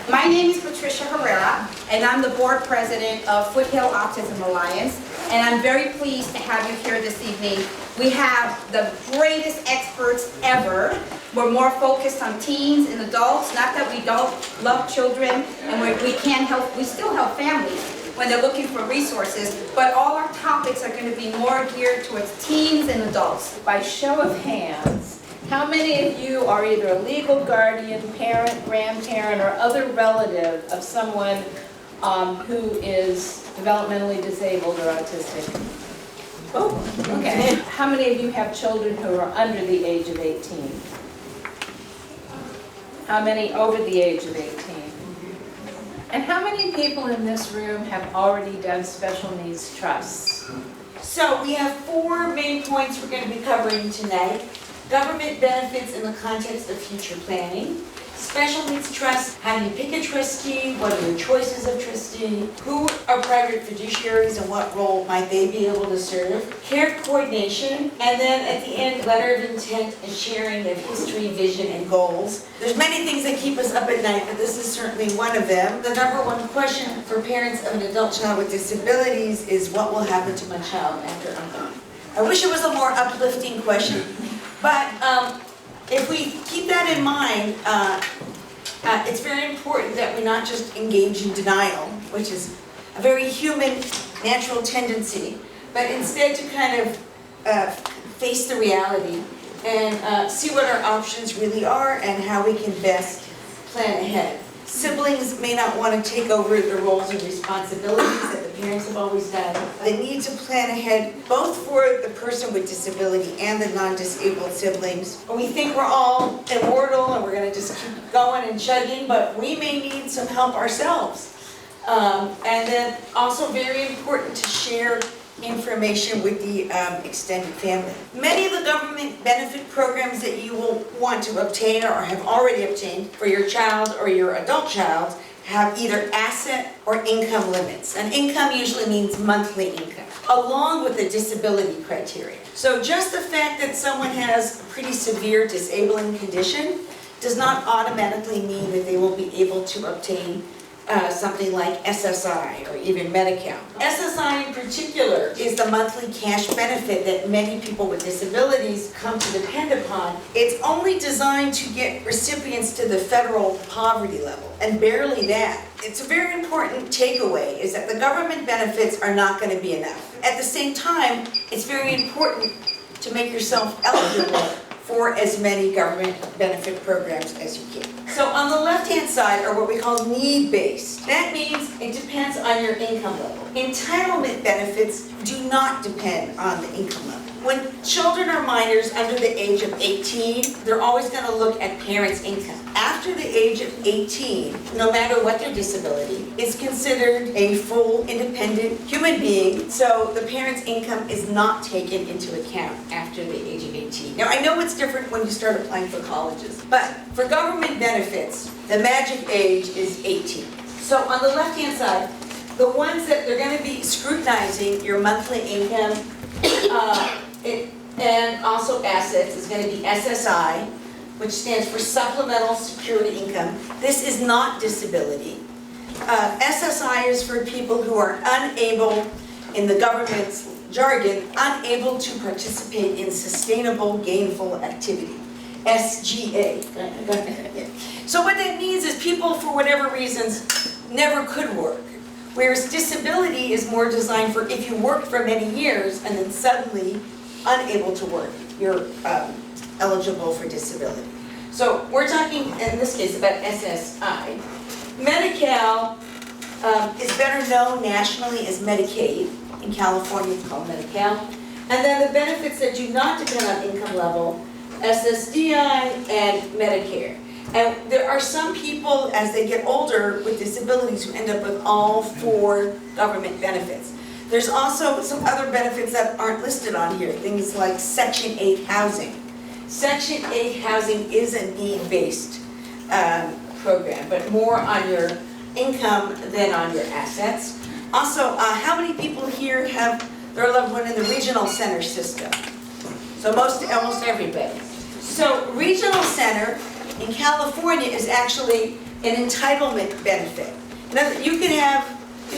My name is Patricia Herrera, and I'm the board president of Foothill Autism Alliance, and I'm very pleased to have you here this evening. We have the greatest experts ever. We're more focused on teens and adults, not that we don't love children, and we can't help, we still help families when they're looking for resources, but all our topics are going to be more geared towards teens and adults. By show of hands, how many of you are either a legal guardian, parent, grandparent, or other relative of someone who is developmentally disabled or autistic? Oh, okay. How many of you have children who are under the age of 18? How many over the age of 18? And how many people in this room have already done special needs trusts? So we have 4 main points we're going to be covering tonight. Government benefits in the context of future planning. Special needs trust, how do you pick a trustee? What are your choices of trustee? Who are private fiduciaries and what role might they be able to serve? Care coordination, and then at the end, letter of intent and sharing of history, vision, and goals. There's many things that keep us up at night, but this is certainly one of them. The number one question for parents of an adult child with disabilities is what will happen to my child after I'm gone? I wish it was a more uplifting question, but if we keep that in mind, it's very important that we not just engage in denial, which is a very human, natural tendency, but instead to kind of face the reality and see what our options really are and how we can best plan ahead. Siblings may not want to take over the roles and responsibilities that the parents have always done. They need to plan ahead both for the person with disability and the non-disabled siblings. We think we're all immortal and we're going to just keep going and chugging, but we may need some help ourselves. And then also very important to share information with the extended family. Many of the government benefit programs that you will want to obtain or have already obtained for your child or your adult child have either asset or income limits. And income usually means monthly income, along with the disability criteria. So just the fact that someone has a pretty severe disabling condition does not automatically mean that they will be able to obtain something like SSI or even Medi-Cal. SSI in particular is the monthly cash benefit that many people with disabilities come to depend upon. It's only designed to get recipients to the federal poverty level, and barely that. It's a very important takeaway is that the government benefits are not going to be enough. At the same time, it's very important to make yourself eligible for as many government benefit programs as you can. So on the left-hand side are what we call need-based. That means it depends on your income level. Entitlement benefits do not depend on the income level. When children are minors under the age of 18, they're always going to look at parents' income. After the age of 18, no matter what their disability, is considered a full, independent human being, so the parent's income is not taken into account after the age of 18. Now, I know it's different when you start applying for colleges, but for government benefits, the magic age is 18. So on the left-hand side, the ones that they're going to be scrutinizing your monthly income and also assets is going to be SSI, which stands for Supplemental Security Income. This is not disability. SSI is for people who are unable, in the government's jargon, unable to participate in sustainable gainful activity. SGA. So what that means is people, for whatever reasons, never could work. Whereas disability is more designed for if you worked for many years and then suddenly unable to work, you're eligible for disability. So we're talking, in this case, about SSI. Medi-Cal is better known nationally as Medicaid. In California, it's called Medi-Cal. And then the benefits that do not depend on income level, SSDI and Medicare. And there are some people, as they get older with disabilities, who end up with all 4 government benefits. There's also some other benefits that aren't listed on here, things like Section 8 housing. Section 8 housing is a need-based program, but more on your income than on your assets. Also, how many people here have their loved one in the regional center system? So almost everybody. So regional center in California is actually an entitlement benefit. You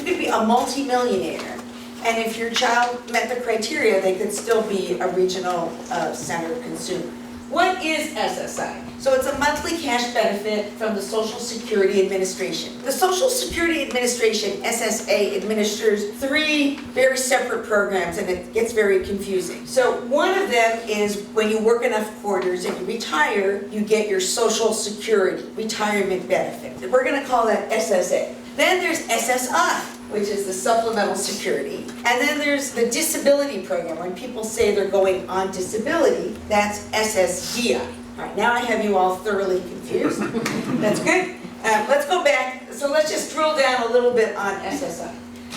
could be a multimillionaire, and if your child met the criteria, they could still be a regional center consumer. What is SSI? So it's a monthly cash benefit from the Social Security Administration. The Social Security Administration, SSA, administers 3 very separate programs, and it gets very confusing. So one of them is when you work enough quarters and you retire, you get your Social Security retirement benefit. We're going to call that SSA. Then there's SSI, which is the supplemental security. And then there's the disability program. When people say they're going on disability, that's SSDI. All right, now I have you all thoroughly confused. That's good. Let's go back. So let's just drill down a little bit on SSI.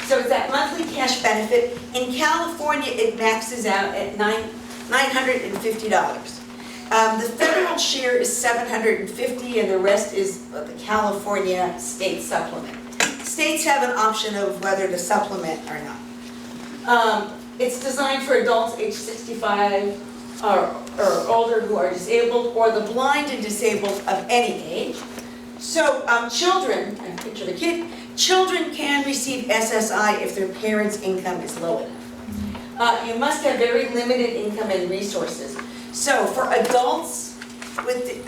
So it's that monthly cash benefit. In California, it maxes out at $950. The federal share is $750, and the rest is the California state supplement. States have an option of whether to supplement or not. It's designed for adults age 65 or older who are disabled, or the blind and disabled of any age. So children, and picture the kid, children can receive SSI if their parents' income is low enough. You must have very limited income and resources. So for adults with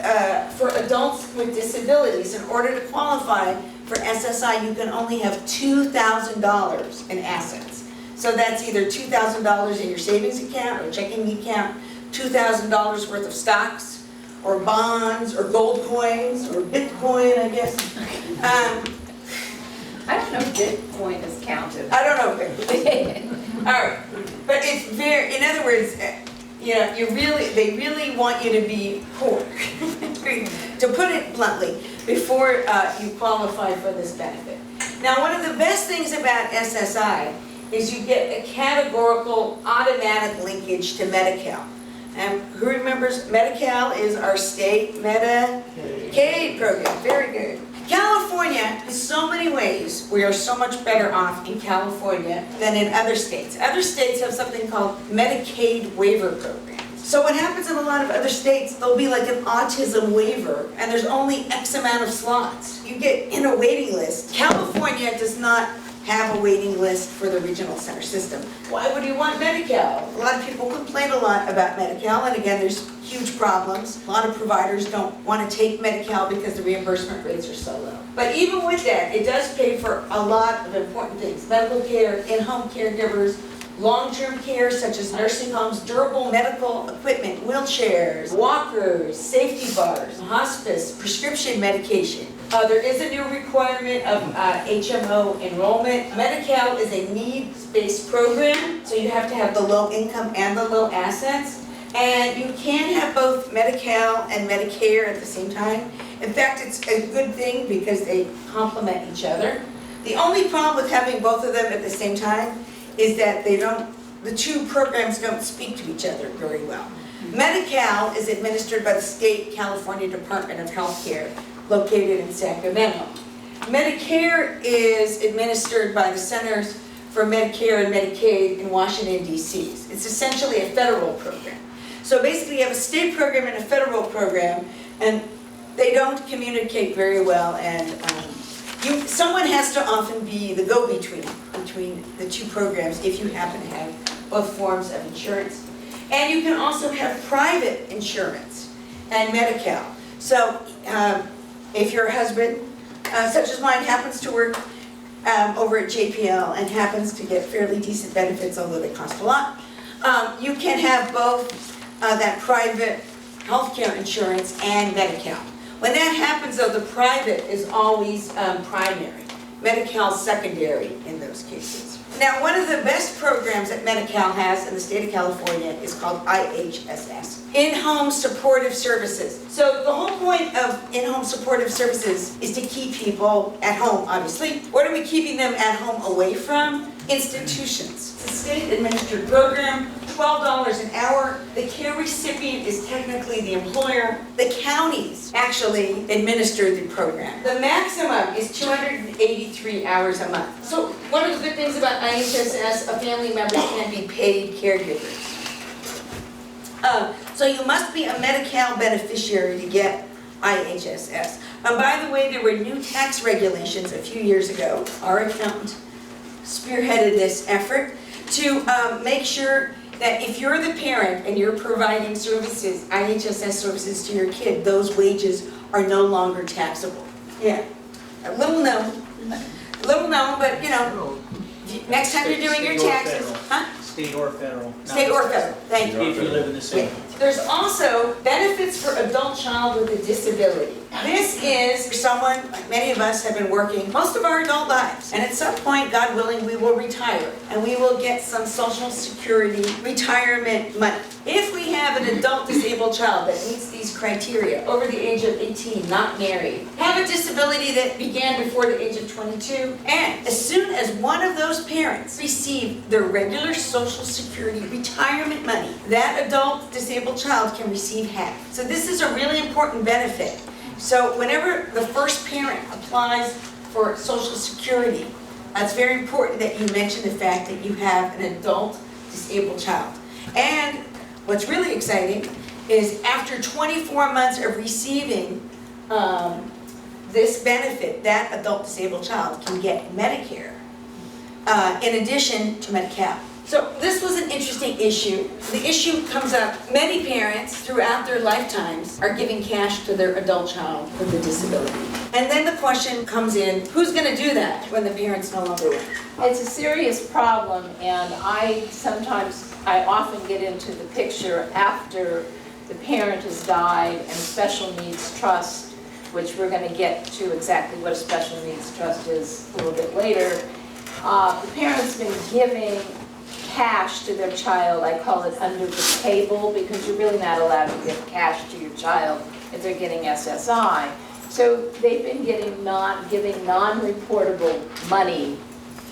disabilities, in order to qualify for SSI, you can only have $2,000 in assets. So that's either $2,000 in your savings account or checking account, $2,000 worth of stocks or bonds or gold coins or Bitcoin, I guess. I don't know if Bitcoin is counted. I don't know. All right, but it's very, in other words, you know, they really want you to be poor, to put it bluntly, before you qualify for this benefit. Now, one of the best things about SSI is you get a categorical automatic linkage to Medi-Cal. And who remembers Medi-Cal is our state Medicaid program? Very good. California, in so many ways, we are so much better off in California than in other states. Other states have something called Medicaid waiver programs. So what happens in a lot of other states, there'll be like an autism waiver, and there's only X amount of slots. You get in a waiting list. California does not have a waiting list for the regional center system. Why would you want Medi-Cal? A lot of people complain a lot about Medi-Cal, and again, there's huge problems. A lot of providers don't want to take Medi-Cal because the reimbursement rates are so low. But even with that, it does pay for a lot of important things. Medical care, in-home caregivers, long-term care such as nursing homes, durable medical equipment, wheelchairs, walkers, safety bars, hospice, prescription medication. There is a new requirement of HMO enrollment. Medi-Cal is a needs-based program, so you have to have the low income and the low assets. And you can have both Medi-Cal and Medicare at the same time. In fact, it's a good thing because they complement each other. The only problem with having both of them at the same time is that the two programs don't speak to each other very well. Medi-Cal is administered by the state California Department of Health Care, located in Sacramento. Medicare is administered by the Centers for Medicare and Medicaid in Washington, D.C. It's essentially a federal program. So basically you have a state program and a federal program, and they don't communicate very well, and someone has to often be the go-between between the two programs if you happen to have both forms of insurance. And you can also have private insurance and Medi-Cal. So if your husband, such as mine, happens to work over at JPL and happens to get fairly decent benefits, although they cost a lot, you can have both that private healthcare insurance and Medi-Cal. When that happens, though, the private is always primary. Medi-Cal secondary in those cases. Now, one of the best programs that Medi-Cal has in the state of California is called IHSS, In-Home Supportive Services. So the whole point of in-home supportive services is to keep people at home, obviously. What are we keeping them at home away from? Institutions. It's a state-administered program, $12 an hour. The care recipient is technically the employer. The counties actually administer the program. The maximum is 283 hours a month. So one of the good things about IHSS, a family member can be paid caregivers. So you must be a Medi-Cal beneficiary to get IHSS. And by the way, there were new tax regulations a few years ago. Our accountant spearheaded this effort to make sure that if you're the parent and you're providing services, IHSS services to your kid, those wages are no longer taxable. Yeah, a little known, but you know, next time you're doing your taxes, huh? State or federal. State or federal, thank you. If you live in the same. There's also benefits for adult child with a disability. This is for someone, like many of us have been working most of our adult lives. And at some point, God willing, we will retire. And we will get some Social Security retirement money. If we have an adult disabled child that meets these criteria, over the age of 18, not married, have a disability that began before the age of 22, and as soon as one of those parents receive their regular Social Security retirement money, that adult disabled child can receive half. So this is a really important benefit. So whenever the first parent applies for Social Security, it's very important that you mention the fact that you have an adult disabled child. And what's really exciting is after 24 months of receiving this benefit, that adult disabled child can get Medicare in addition to Medi-Cal. So this was an interesting issue. The issue comes up, many parents throughout their lifetimes are giving cash to their adult child with a disability. And then the question comes in, who's going to do that when the parent's no longer with? It's a serious problem, and I often get into the picture after the parent has died and special needs trust, which we're going to get to exactly what a special needs trust is a little bit later. The parent's been giving cash to their child. I call it under the table, because you're really not allowed to give cash to your child if they're getting SSI. So they've been giving non-reportable money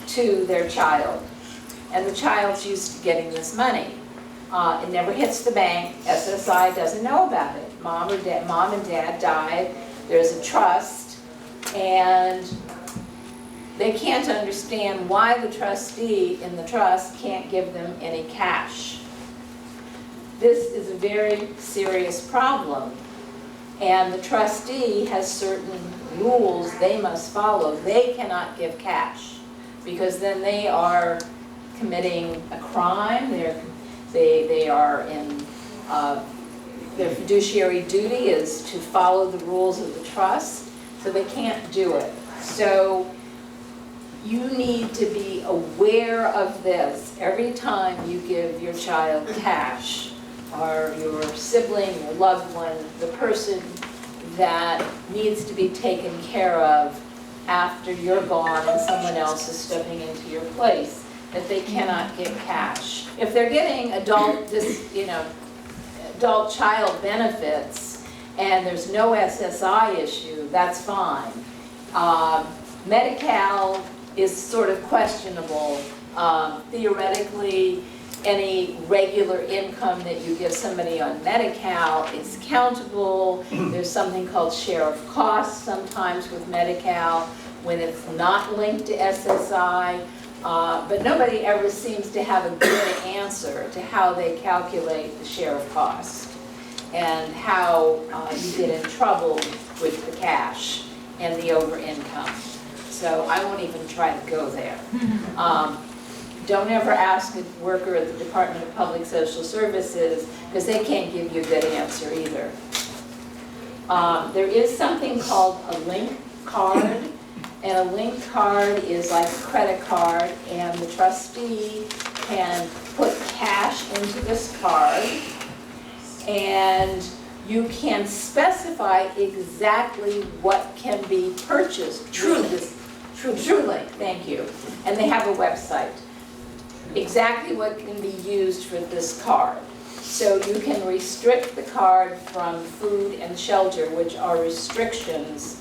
to their child, and the child's used to getting this money. It never hits the bank. SSI doesn't know about it. Mom and dad died. There's a trust, and they can't understand why the trustee in the trust can't give them any cash. This is a very serious problem, and the trustee has certain rules they must follow. They cannot give cash, because then they are committing a crime. They are in, their fiduciary duty is to follow the rules of the trust, so they can't do it. So you need to be aware of this every time you give your child cash, or your sibling, your loved one, the person that needs to be taken care of after you're gone and someone else is stepping into your place, that they cannot give cash. If they're getting adult child benefits and there's no SSI issue, that's fine. Medi-Cal is sort of questionable. Theoretically, any regular income that you give somebody on Medi-Cal is countable. There's something called share of costs sometimes with Medi-Cal when it's not linked to SSI. But nobody ever seems to have a good answer to how they calculate the share of cost and how you get in trouble with the cash and the over income. So I won't even try to go there. Don't ever ask a worker at the Department of Public Social Services, because they can't give you a good answer either. There is something called a link card, and a link card is like a credit card, and the trustee can put cash into this card, and you can specify exactly what can be purchased. Truly, thank you. And they have a website. Exactly what can be used for this card. So you can restrict the card from food and shelter, which are restrictions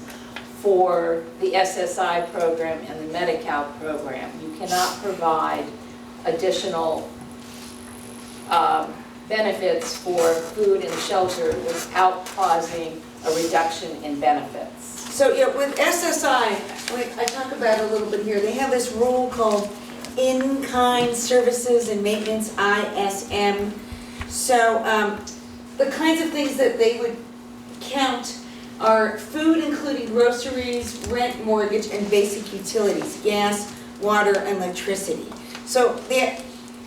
for the SSI program and the Medi-Cal program. You cannot provide additional benefits for food and shelter without causing a reduction in benefits. So yeah, with SSI, I talk about it a little bit here, they have this rule called in-kind services and maintenance, ISM. So the kinds of things that they would count are food including groceries, rent, mortgage, and basic utilities, gas, water, and electricity. So the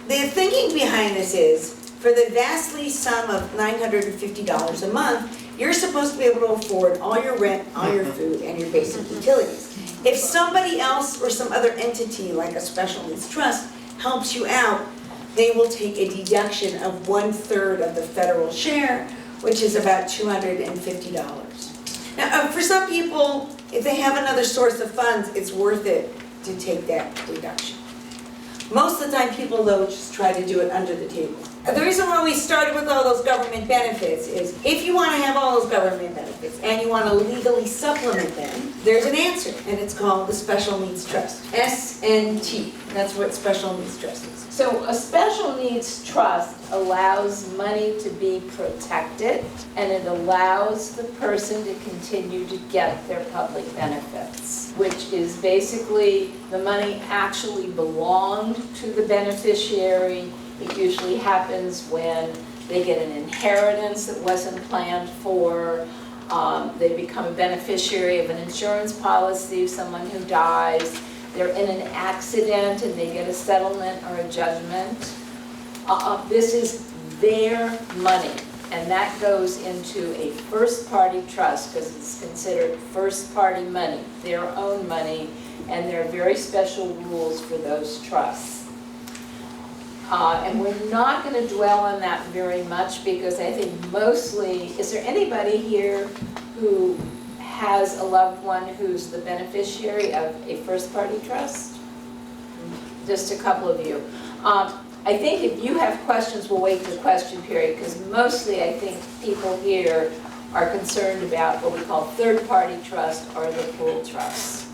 thinking behind this is, for the vastly sum of $950 a month, you're supposed to be able to afford all your rent, all your food, and your basic utilities. If somebody else or some other entity, like a special needs trust, helps you out, they will take a deduction of 1/3 of the federal share, which is about $250. Now, for some people, if they have another source of funds, it's worth it to take that deduction. Most of the time, people, though, just try to do it under the table. The reason why we started with all those government benefits is, if you want to have all those government benefits and you want to legally supplement them, there's an answer, and it's called the Special Needs Trust, SNT. That's what Special Needs Trust is. So a special needs trust allows money to be protected, and it allows the person to continue to get their public benefits, which is basically the money actually belonged to the beneficiary. It usually happens when they get an inheritance that wasn't planned for, they become a beneficiary of an insurance policy of someone who dies, they're in an accident and they get a settlement or a judgment. This is their money, and that goes into a first-party trust because it's considered first-party money, their own money, and there are very special rules for those trusts. And we're not going to dwell on that very much because I think mostly, is there anybody here who has a loved one who's the beneficiary of a first-party trust? Just a couple of you. I think if you have questions, we'll wait to the question period because mostly I think people here are concerned about what we call third-party trust or the pool trust.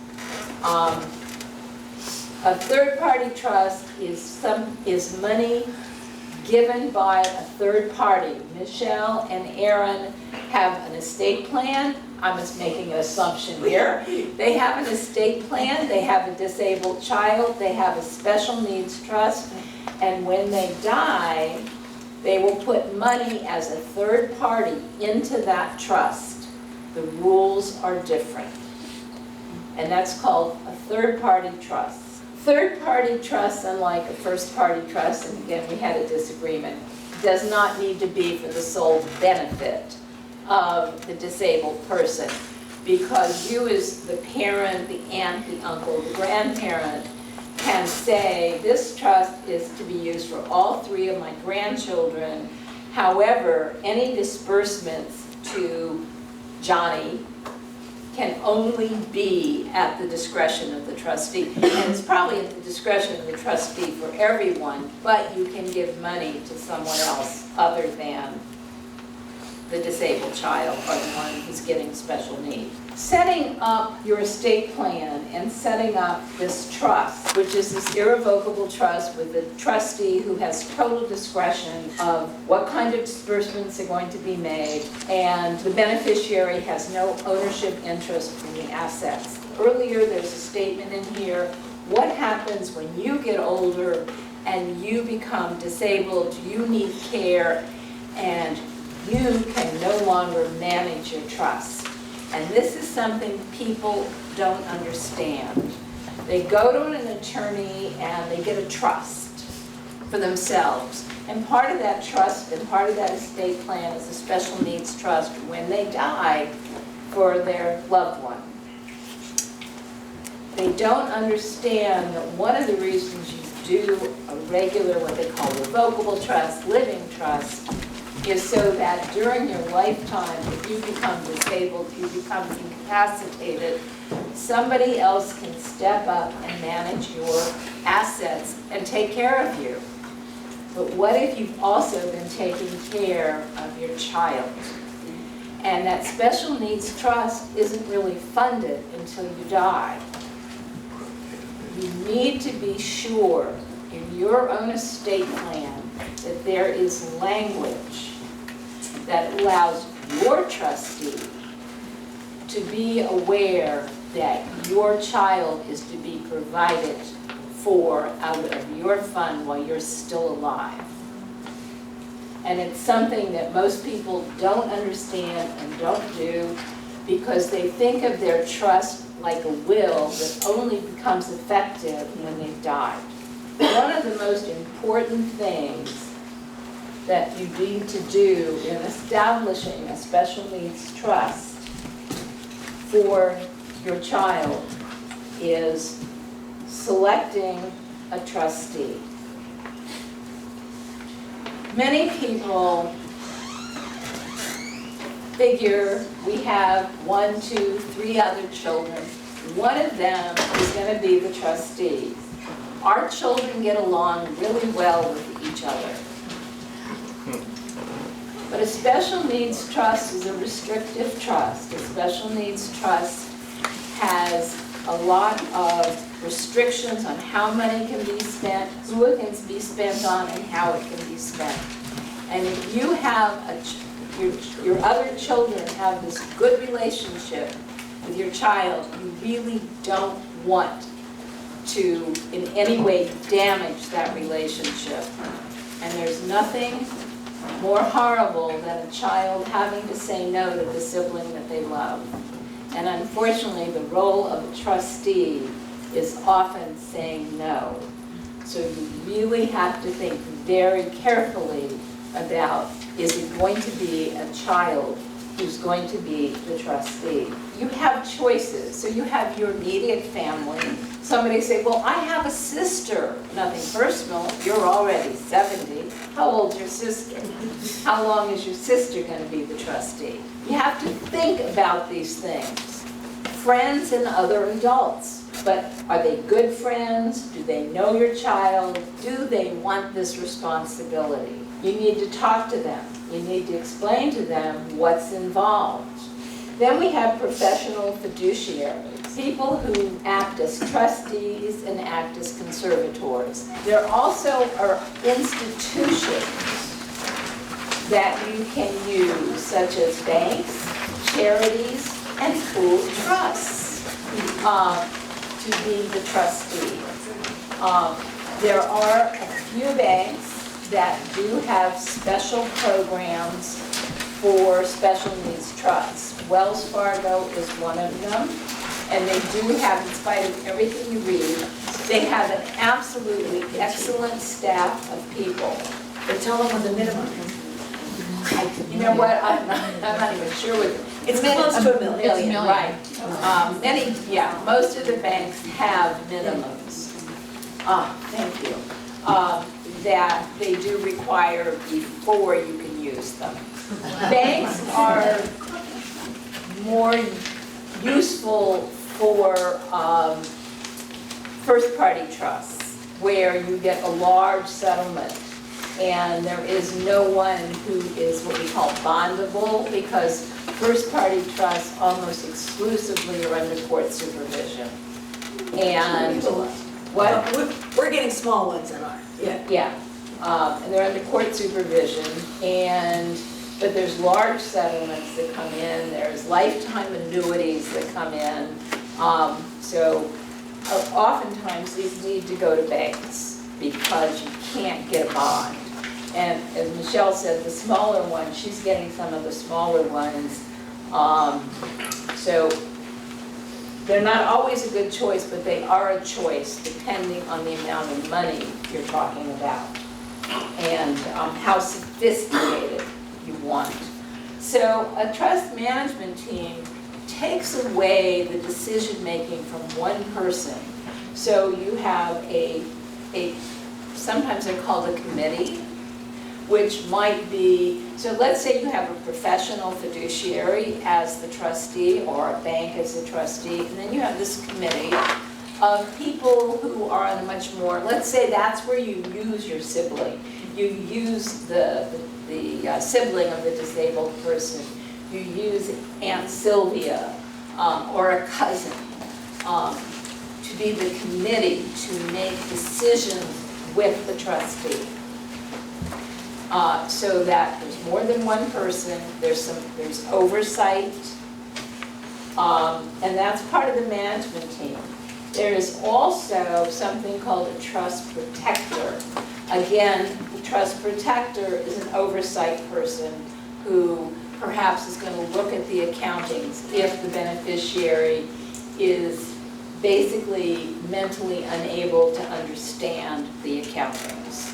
A third-party trust is money given by a third party. Michelle and Aaron have an estate plan. I'm just making an assumption here. They have an estate plan, they have a disabled child, they have a special needs trust, and when they die, they will put money as a third party into that trust. The rules are different. And that's called a third-party trust. Third-party trust, unlike a first-party trust, and again, we had a disagreement, does not need to be for the sole benefit of the disabled person, because you as the parent, the aunt, the uncle, the grandparent can say, this trust is to be used for all 3 of my grandchildren. However, any disbursements to Johnny can only be at the discretion of the trustee. And it's probably at the discretion of the trustee for everyone, but you can give money to someone else other than the disabled child or the one who's getting special need. Setting up your estate plan and setting up this trust, which is this irrevocable trust with the trustee who has total discretion of what kind of disbursements are going to be made, and the beneficiary has no ownership interest in the assets. Earlier, there's a statement in here, what happens when you get older and you become disabled, you need care, and you can no longer manage your trust. And this is something people don't understand. They go to an attorney and they get a trust for themselves. And part of that trust and part of that estate plan is a special needs trust when they die for their loved one. They don't understand that one of the reasons you do a regular, what they call revocable trust, living trust, is so that during your lifetime, if you become disabled, you become incapacitated, somebody else can step up and manage your assets and take care of you. But what if you've also been taking care of your child? And that special needs trust isn't really funded until you die. You need to be sure in your own estate plan that there is language that allows your trustee to be aware that your child is to be provided for out of your fund while you're still alive. And it's something that most people don't understand and don't do. because they think of their trust like a will that only becomes effective when they've died. One of the most important things that you need to do in establishing a special needs trust for your child is selecting a trustee. Many people figure we have 1, 2, 3 other children. One of them is going to be the trustee. Our children get along really well with each other. But a special needs trust is a restrictive trust. A special needs trust has a lot of restrictions on how money can be spent, who it can be spent on, and how it can be spent. And if you have your other children have this good relationship with your child, you really don't want to in any way damage that relationship. And there's nothing more horrible than a child having to say no to the sibling that they love. And unfortunately, the role of a trustee is often saying no. So you really have to think very carefully about, is it going to be a child who's going to be the trustee? You have choices. So you have your immediate family. Somebody say, well, I have a sister. Nothing personal. You're already 70. How old's your sister? How long is your sister going to be the trustee? You have to think about these things. Friends and other adults. But are they good friends? Do they know your child? Do they want this responsibility? You need to talk to them. You need to explain to them what's involved. Then we have professional fiduciaries, people who act as trustees and act as conservators. There also are institutions that you can use, such as banks, charities, and pooled trusts to be the trustee. There are a few banks that do have special programs for special needs trusts. Wells Fargo is one of them, and they do have, in spite of everything you read, they have an absolutely excellent staff of people. But tell them what the minimum is. You know what, I'm not even sure what. It's close to $1 million. Right. Most of the banks have minimums. Thank you. That they do require before you can use them. Banks are more useful for first-party trusts, where you get a large settlement and there is no one who is what we call bondable, because first-party trusts almost exclusively are under court supervision. And what? We're getting small ones that are. Yeah, and they're under court supervision, but there's large settlements that come in, there's lifetime annuities that come in, so oftentimes these need to go to banks because you can't get a bond. And as Michelle said, the smaller one, she's getting some of the smaller ones, so they're not always a good choice, but they are a choice depending on the amount of money you're talking about and how sophisticated you want. So a trust management team takes away the decision-making from one person. So you have sometimes they're called a committee, which might be, so let's say you have a professional fiduciary as the trustee or a bank as the trustee, and then you have this committee of people who are on a much more, let's say that's where you use your sibling. You use the sibling of the disabled person. You use Aunt Sylvia or a cousin to be the committee to make decisions with the trustee. So that there's more than one person, there's oversight, and that's part of the management team. There is also something called a trust protector. Again, the trust protector is an oversight person who perhaps is going to look at the accountings if the beneficiary is basically mentally unable to understand the accountings,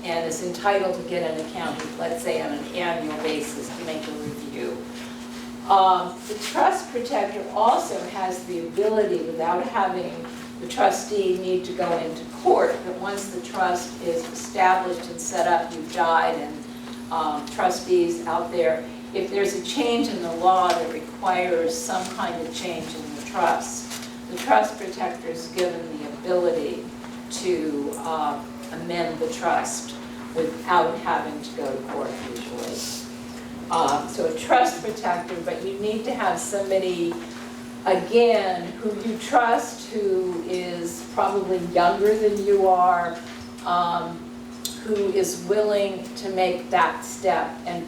and is entitled to get an accounting, let's say on an annual basis, to make a review. The trust protector also has the ability, without having the trustee need to go into court, that once the trust is established and set up, you've died, and trustees out there, if there's a change in the law that requires some kind of change in the trust protector is given the ability to amend the trust without having to go to court usually. So a trust protector, but you need to have somebody, again, who you trust, who is probably younger than you are, who is willing to make that step and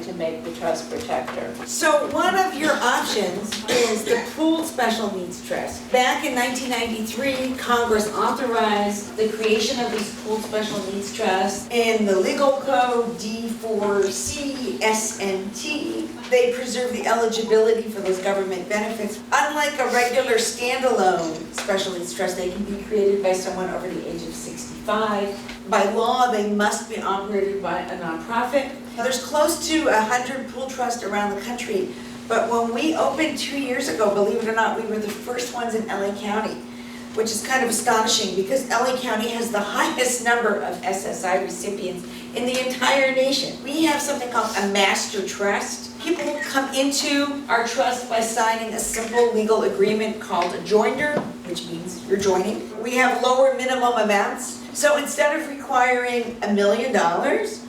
to make the trust protector. So one of your options is the pooled special needs trust. Back in 1993, Congress authorized the creation of these pooled special needs trusts in the legal code D4C SNT. They preserve the eligibility for those government benefits. Unlike a regular standalone special needs trust, they can be created by someone over the age of 65. By law, they must be operated by a nonprofit. There's close to 100 pool trusts around the country, but when we opened 2 years ago, believe it or not, we were the first ones in LA County, which is kind of astonishing because LA County has the highest number of SSI recipients in the entire nation. We have something called a master trust. People come into our trust by signing a simple legal agreement called a joinder, which means you're joining. We have lower minimum amounts. So instead of requiring $1 million,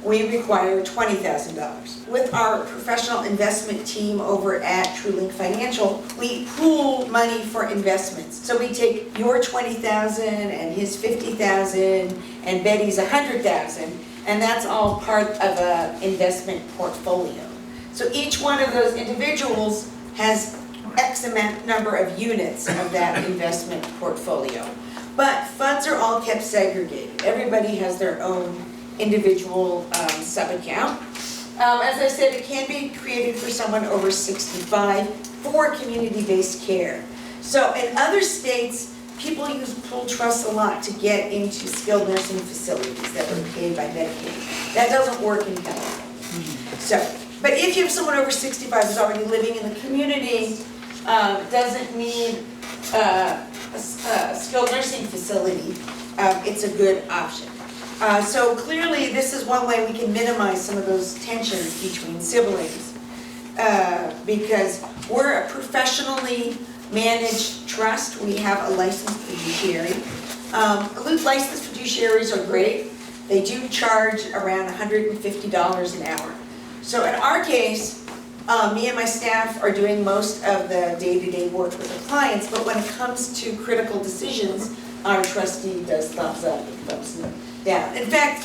we require $20,000. With our professional investment team over at TrueLink Financial, we pool money for investments. So we take your $20,000 and his $50,000 and Betty's $100,000, and that's all part of an investment portfolio. So each one of those individuals has X amount number of units of that investment portfolio. But funds are all kept segregated. Everybody has their own individual sub-account. As I said, it can be created for someone over 65 for community-based care. So in other states, people use pool trusts a lot to get into skilled nursing facilities that are paid by Medicaid. That doesn't work in California. So, but if you have someone over 65 who's already living in the community, doesn't need a skilled nursing facility, it's a good option. So clearly, this is one way we can minimize some of those tensions between siblings, because we're a professionally managed trust. We have a licensed fiduciary. Licensed fiduciaries are great. They do charge around $150 an hour. So in our case, me and my staff are doing most of the day-to-day work with the clients, but when it comes to critical decisions, our trustee does thumbs up and thumbs down. In fact,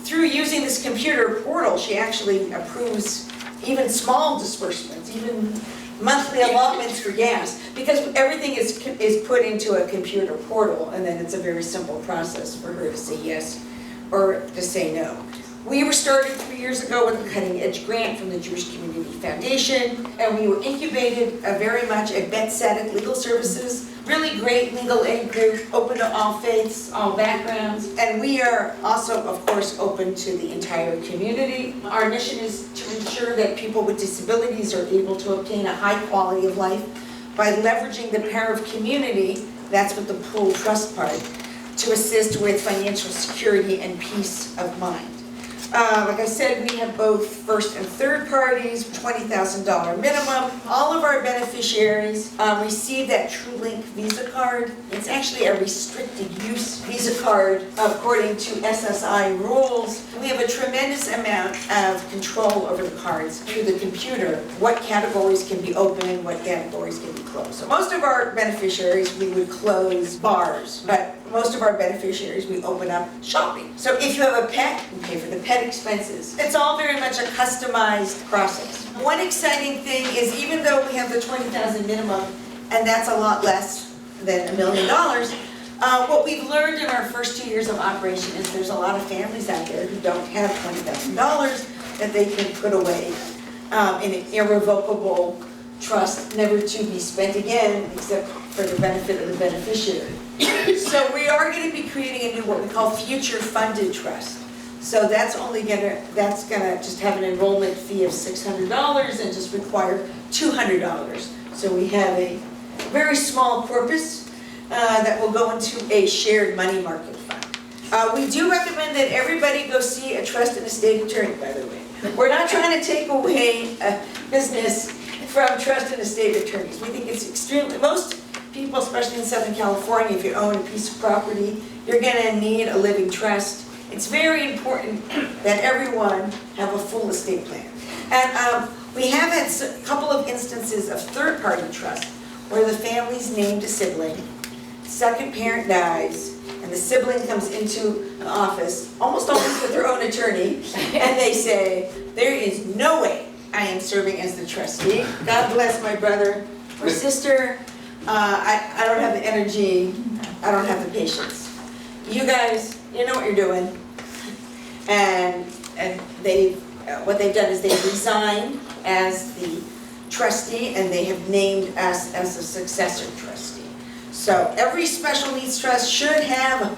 through using this computer portal, she actually approves even small disbursements, even monthly allotments for gas, because everything is put into a computer portal, and then it's a very simple process for her to say yes or to say no. We were started 3 years ago with a cutting-edge grant from the Jewish Community Foundation, and we were incubated very much at Bethsaida Legal Services. Really great legal aid group, open to all faiths, all backgrounds, and we are also, of course, open to the entire community. Our mission is to ensure that people with disabilities are able to obtain a high quality of life by leveraging the power of community, that's what the pool trust part, to assist with financial security and peace of mind. Like I said, we have both first and third parties, $20,000 minimum. All of our beneficiaries receive that TrueLink Visa card. It's actually a restricted use Visa card according to SSI rules. We have a tremendous amount of control over the cards through the computer. What categories can be open, what categories can be closed. So most of our beneficiaries, we would close bars, but most of our beneficiaries, we open up shopping. So if you have a pet, you pay for the pet expenses. It's all very much a customized process. One exciting thing is even though we have the $20,000 minimum, and that's a lot less than $1 million, what we've learned in our first 2 years of operation is there's a lot of families out there who don't have $20,000. that they can put away in an irrevocable trust, never to be spent again except for the benefit of the beneficiary. So we are going to be creating a new what we call future funded trust. So that's gonna just have an enrollment fee of $600 and just require $200. So we have a very small corpus that will go into a shared money market fund. We do recommend that everybody go see a trust and estate attorney, by the way. We're not trying to take away business from trust and estate attorneys. We think it's most people, especially in Southern California, if you own a piece of property, you're gonna need a living trust. It's very important that everyone have a full estate plan. And we have had a couple of instances of third-party trust where the family's named a sibling, second parent dies, and the sibling comes into an office, almost always with their own attorney, and they say, there is no way I am serving as the trustee. God bless my brother or sister. I don't have the energy. I don't have the patience. You guys, you know what you're doing. And what they've done is they've resigned as the trustee and they have named us as a successor trustee. So every special needs trust should have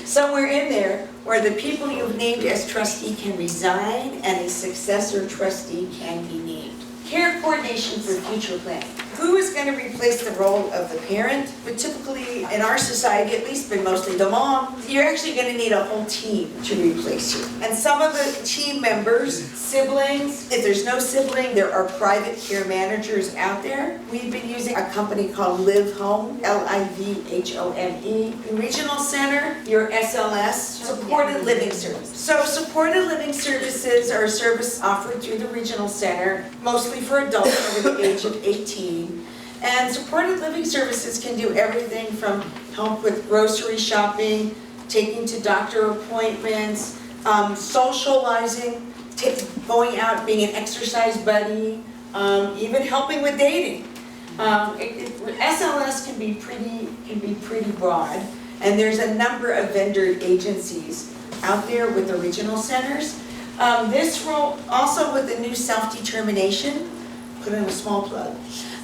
somewhere in there where the people you've named as trustee can resign and a successor trustee can be named. Care coordination for future planning. Who is going to replace the role of the parent? But typically, in our society at least, but mostly the mom, you're actually going to need a whole team to replace you. And some of the team members, siblings, if there's no sibling, there are private care managers out there. We've been using a company called Live Home, Livhome. Regional Center, your SLS, Supported Living Service. So supported living services are a service offered through the Regional Center, mostly for adults over the age of 18. And supported living services can do everything from help with grocery shopping, taking to doctor appointments, socializing, going out, being an exercise buddy, even helping with dating. SLS can be pretty broad, and there's a number of vendor agencies out there with the regional centers. This role, also with the new self-determination, put in a small plug.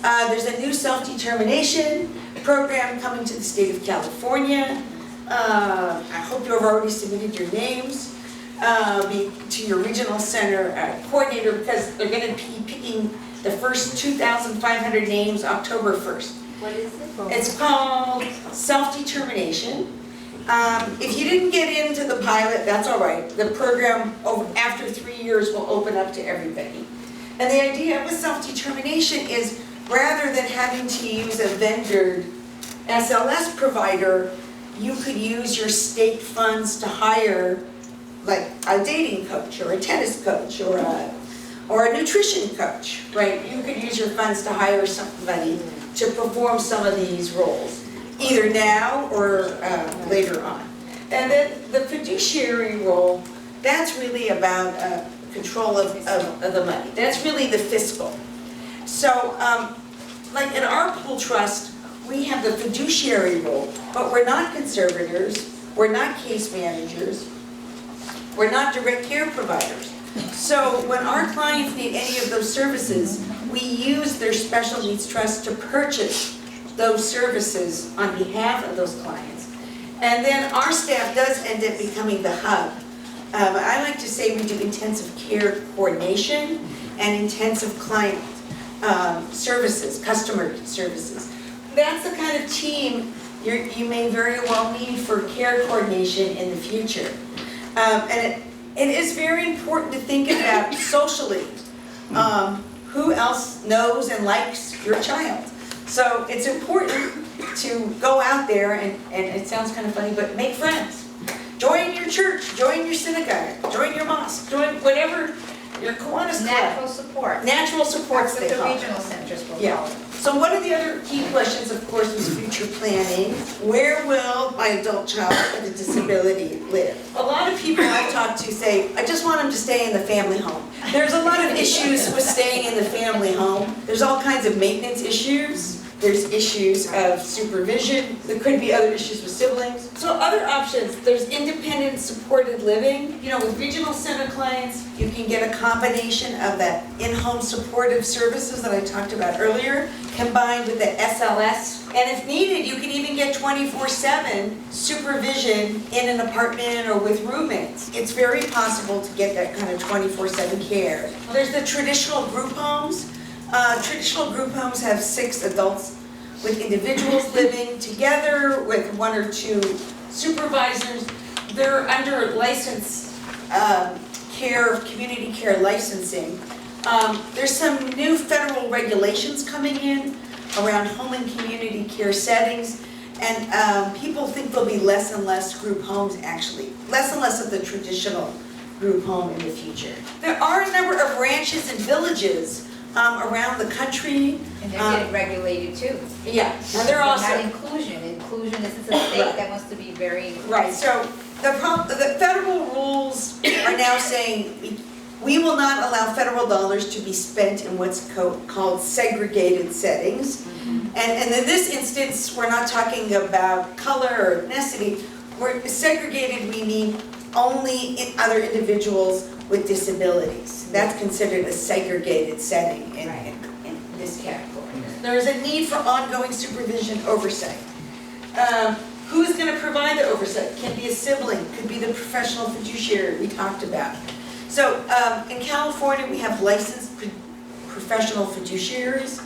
There's a new self-determination program coming to the state of California. I hope you have already submitted your names to your regional center coordinator because they're going to be picking the first 2,500 names October 1st. What is it? It's called self-determination. If you didn't get into the pilot, that's all right. The program after 3 years will open up to everybody. And the idea with self-determination is rather than having to use a vendor SLS provider, you could use your state funds to hire like a dating coach or a tennis coach or a nutrition coach, right? You could use your funds to hire somebody to perform some of these roles, either now or later on. And then the fiduciary role, that's really about control of the money. That's really the fiscal. So, like in our pool trust, we have the fiduciary role, but we're not conservators, we're not case managers, we're not direct care providers. So when our clients need any of those services, we use their special needs trust to purchase those services on behalf of those clients. And then our staff does end up becoming the hub. I like to say we do intensive care coordination and intensive client services, customer services. That's the kind of team you may very well need for care coordination in the future. And it is very important to think about socially who else knows and likes your child. So it's important to go out there and it sounds kind of funny, but make friends. Join your church, join your synagogue, join your mosque, join whatever your Kiwanis club. Natural support. Natural supports That's they what call the it. regional centers will Yeah. call it. So one of the other key questions, of course, was future planning. Where will my adult child with a disability live? A lot of people I've talked to say, I just want them to stay in the family home. There's a lot of issues with staying in the family home. There's all kinds of maintenance issues. There's issues of supervision. There could be other issues with siblings. So other options, there's independent supported living. You know, with regional center clients, you can get a combination of that in-home supportive services that I talked about earlier, combined with the SLS. And if needed, you can even get 24/7 supervision in an apartment or with roommates. It's very possible to get that kind of 24/7 care. There's the traditional group homes. Traditional group homes have 6 adults with individuals living together with 1 or 2 supervisors. They're under license care, community care licensing. There's some new federal regulations coming in around home and community care settings, and people think there'll be less and less group homes, actually. Less and less of the traditional group home in the future. There are a number of ranches and villages around the country. And they're getting regulated too. Yeah, and they're also. Not inclusion. Inclusion, this is a state that wants to be very inclusive. Right, so the federal rules are now saying we will not allow federal dollars to be spent in what's called segregated settings. And in this instance, we're not talking about color or ethnicity. We're segregated, we mean only in other individuals with disabilities. That's considered a segregated setting in this category. There is a need for ongoing supervision oversight. Who's going to provide the oversight? Can be a sibling, could be the professional fiduciary we talked about. So in California, we have licensed professional fiduciaries.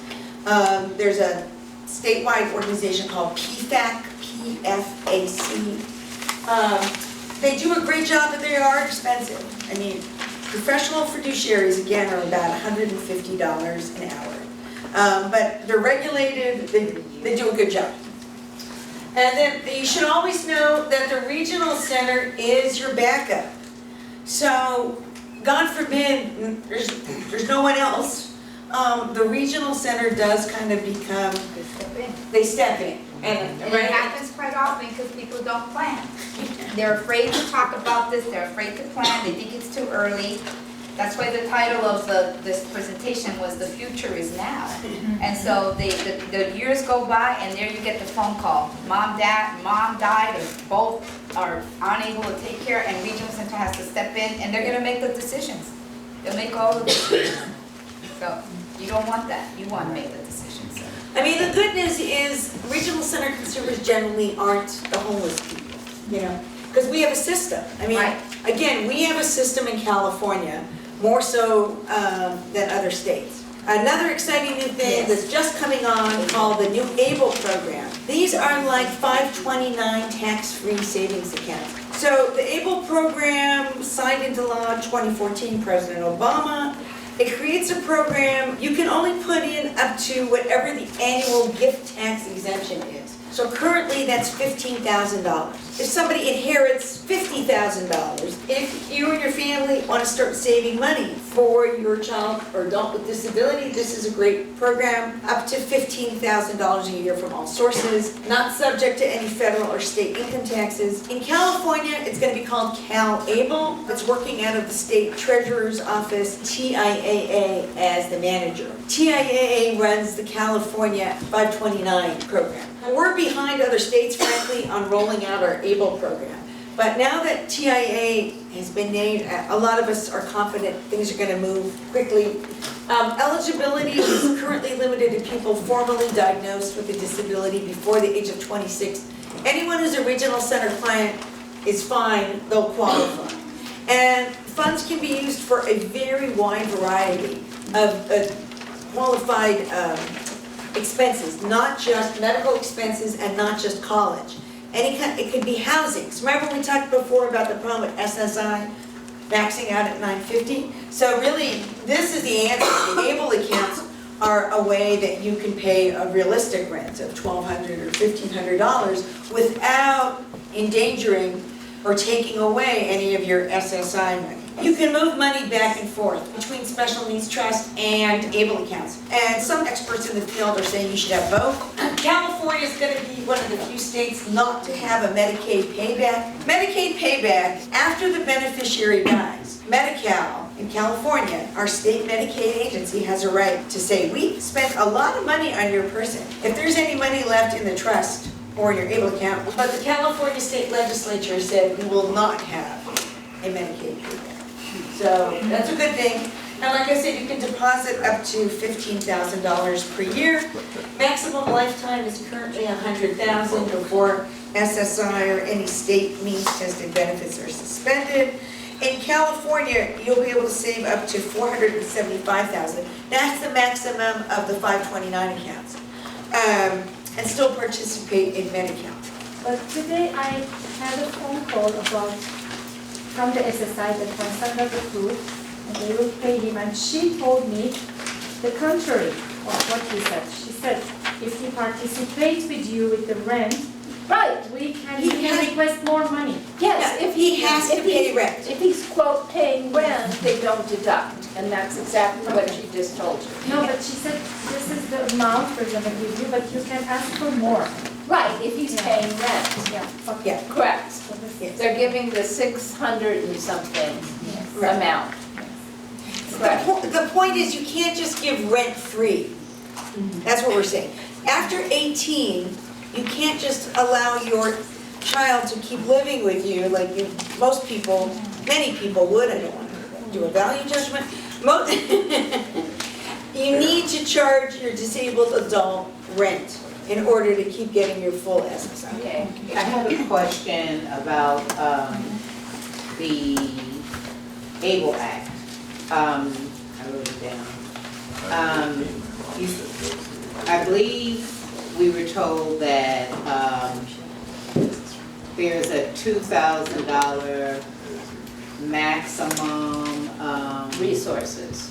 There's a statewide organization called PFAC, P-F-A-C. They do a great job, but they are expensive. I mean, professional fiduciaries, again, are about $150 an hour. But they're regulated, they do a good job. And then you should always know that the regional center is your backup. So, God forbid, there's no one else. The regional center does kind of become, they step in. And it happens quite often because people don't plan. They're afraid to talk about this, they're afraid to plan, they think it's too early. That's why the title of this presentation was "The Future is Now." And so the years go by and there you get the phone call. Mom died, or both are unable to take care, and regional center has to step in and they're gonna make the decisions. They'll make all the decisions. So you don't want that, you want to make the decisions. I mean, the good news is regional center consumers generally aren't the homeless people, you know, because we have a system. I mean, again, we have a system in California, more so than other states. Another exciting new thing that's just coming on called the new ABLE program. These are like 529 tax-free savings accounts. So the ABLE program signed into law in 2014, President Obama. It creates a program, you can only put in up to whatever the annual gift tax exemption is. So currently that's $15,000. If somebody inherits $50,000, if you and your family want to start saving money for your child or adult with disability, this is a great program. Up to $15,000 a year from all sources, not subject to any federal or state income taxes. In California, it's going to be called CalAble. It's working out of the state treasurer's office, TIAA as the manager. TIAA runs the California 529 program. We're behind other states, frankly, on rolling out our ABLE program. But now that TIA has been named, a lot of us are confident things are going to move quickly. Eligibility is currently limited to people formally diagnosed with a disability before the age of 26. Anyone who's a regional center client is fine, they'll qualify. And funds can be used for a very wide variety of qualified expenses, not just medical expenses and not just college. It could be housing. So remember we talked before about the problem with SSI maxing out at $950? So really, this is the answer. The ABLE accounts are a way that you can pay a realistic rent of $1,200 or $1,500 without endangering or taking away any of your SSI money. You can move money back and forth between special needs trust and able accounts. And some experts in the field are saying you should have both. California is going to be one of the few states not to have a Medicaid payback. Medicaid payback, after the beneficiary dies, Medi-Cal in California, our state Medicaid agency has a right to say, we spent a lot of money on your person. If there's any money left in the trust or your able account, but the California state legislature said we will not have a Medicaid payback. So that's a good thing. And like I said, you can deposit up to $15,000 per year. Maximum lifetime is currently $100,000 before SSI or any state means-tested benefits are suspended. In California, you'll be able to save up to $475,000. That's the maximum of the 529 accounts, and still participate in Medi-Cal. But today I had a phone call from the SSI that my son got approved and they will pay him, and she told me the contrary of what he said. She said, if he participates with you with the rent, Right, we can request more money. yes, if He has to if he's- pay rent. If he's quote paying rent, they don't deduct, and that's exactly what she just told you. No, but she said, this is the amount we're gonna give you, but you can ask for more. Right, if he's paying rent, Yeah, okay. Yeah. correct. So this Yes. They're giving the 600 and something Yes. Right. amount. The Correct. the point is, you can't just give rent-free. That's what we're saying. After 18, you can't just allow your child to keep living with you like most people, many people would. I don't want to do a value judgment. You need to charge your disabled adult rent in order to keep getting your full SSI. Okay. I have a question about the ABLE Act. I wrote it down. I believe we were told that there's a $2,000 maximum, Resources.